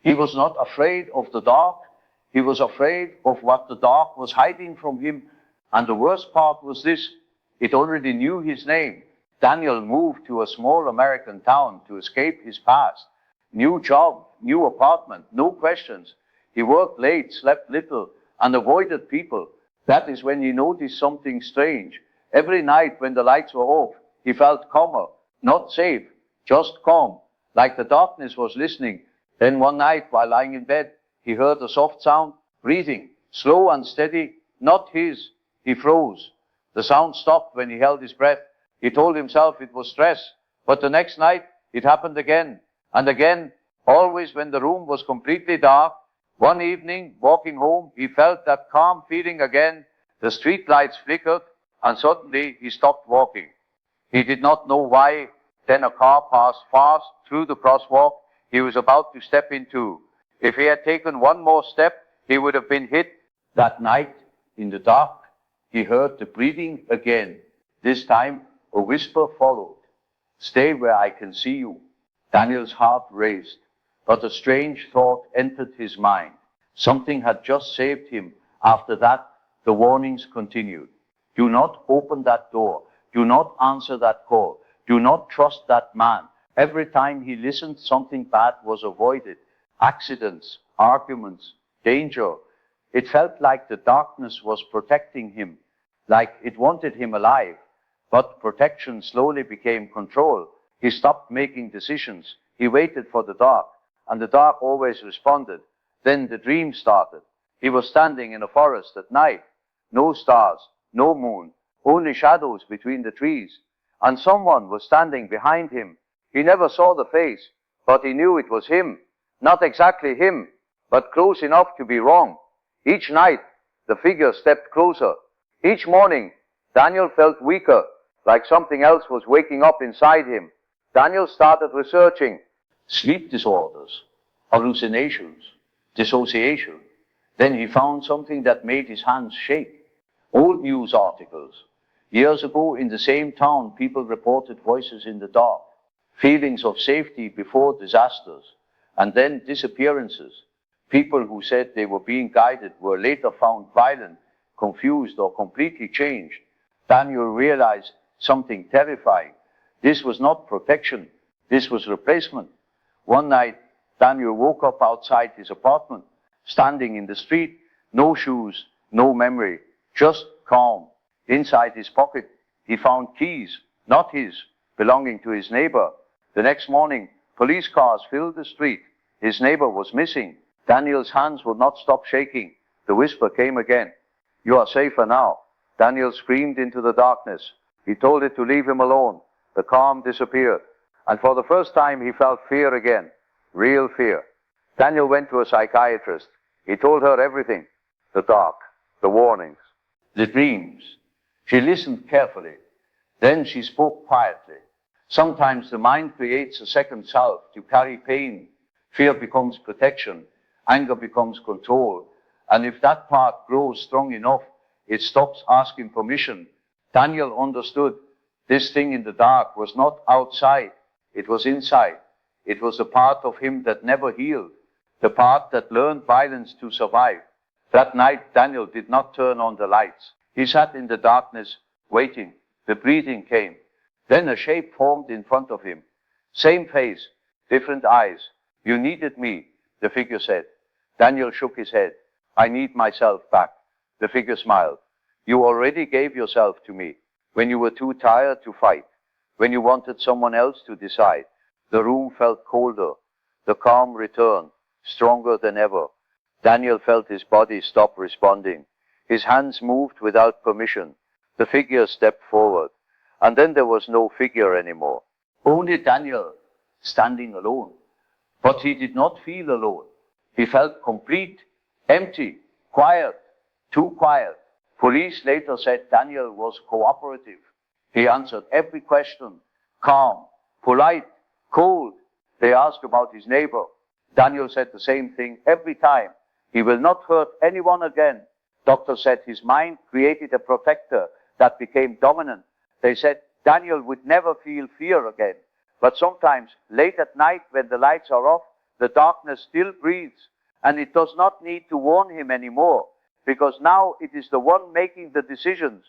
He was not afraid of the dark. He was afraid of what the dark was hiding from him. And the worst part was this: it already knew his name. Daniel moved to a small American town to escape his past. New job, new apartment, no questions. He worked late, slept little, and avoided people. That is when he noticed something strange. Every night when the lights were off, he felt calmer, not safe, just calm, like the darkness was listening. Then one night, while lying in bed, he heard a soft sound, breathing, slow and steady, not his. He froze. The sound stopped when he held his breath. He told himself it was stress. But the next night, it happened again and again, always when the room was completely dark. One evening, walking home, he felt that calm feeling again. The street lights flickered, and suddenly he stopped walking. He did not know why. Then a car passed fast through the crosswalk he was about to step into. If he had taken one more step, he would have been hit. That night, in the dark, he heard the breathing again. This time, a whisper followed. "Stay where I can see you." Daniel's heart raced, but a strange thought entered his mind. Something had just saved him. After that, the warnings continued. Do not open that door. Do not answer that call. Do not trust that man. Every time he listened, something bad was avoided. Accidents, arguments, danger. It felt like the darkness was protecting him, like it wanted him alive. But protection slowly became control. He stopped making decisions. He waited for the dark, and the dark always responded. Then the dream started. He was standing in a forest at night. No stars, no moon, only shadows between the trees. And someone was standing behind him. He never saw the face, but he knew it was him. Not exactly him, but close enough to be wrong. Each night, the figure stepped closer. Each morning, Daniel felt weaker, like something else was waking up inside him. Daniel started researching sleep disorders, hallucinations, dissociation. Then he found something that made his hands shake. Old news articles. Years ago, in the same town, people reported voices in the dark, feelings of safety before disasters, and then disappearances. People who said they were being guided were later found violent, confused, or completely changed. Daniel realized something terrifying. This was not protection. This was replacement. One night, Daniel woke up outside his apartment, standing in the street, no shoes, no memory, just calm. Inside his pocket, he found keys, not his, belonging to his neighbor. The next morning, police cars filled the street. His neighbor was missing. Daniel's hands would not stop shaking. The whisper came again. "You are safer now." Daniel screamed into the darkness. He told it to leave him alone. The calm disappeared. And for the first time, he felt fear again. Real fear. Daniel went to a psychiatrist. He told her everything. The dark, the warnings, the dreams. She listened carefully. Then she spoke quietly. Sometimes the mind creates a second self to carry pain. Fear becomes protection. Anger becomes control. And if that part grows strong enough, it stops asking permission. Daniel understood this thing in the dark was not outside. It was inside. It was a part of him that never healed. The part that learned violence to survive. That night, Daniel did not turn on the lights. He sat in the darkness, waiting. The breathing came. Then a shape formed in front of him. Same face, different eyes. "You needed me," the figure said. Daniel shook his head. "I need myself back." The figure smiled. "You already gave yourself to me when you were too tired to fight, when you wanted someone else to decide." The room felt colder. The calm returned, stronger than ever. Daniel felt his body stop responding. His hands moved without permission. The figure stepped forward. And then there was no figure anymore. Only Daniel standing alone. But he did not feel alone. He felt complete, empty, quiet, too quiet. Police later said Daniel was cooperative. He answered every question, calm, polite, cold. They asked about his neighbor. Daniel said the same thing every time. He will not hurt anyone again. Doctor said his mind created a protector that became dominant. They said Daniel would never feel fear again. But sometimes, late at night when the lights are off, the darkness still breathes, and it does not need to warn him anymore, because now it is the one making the decisions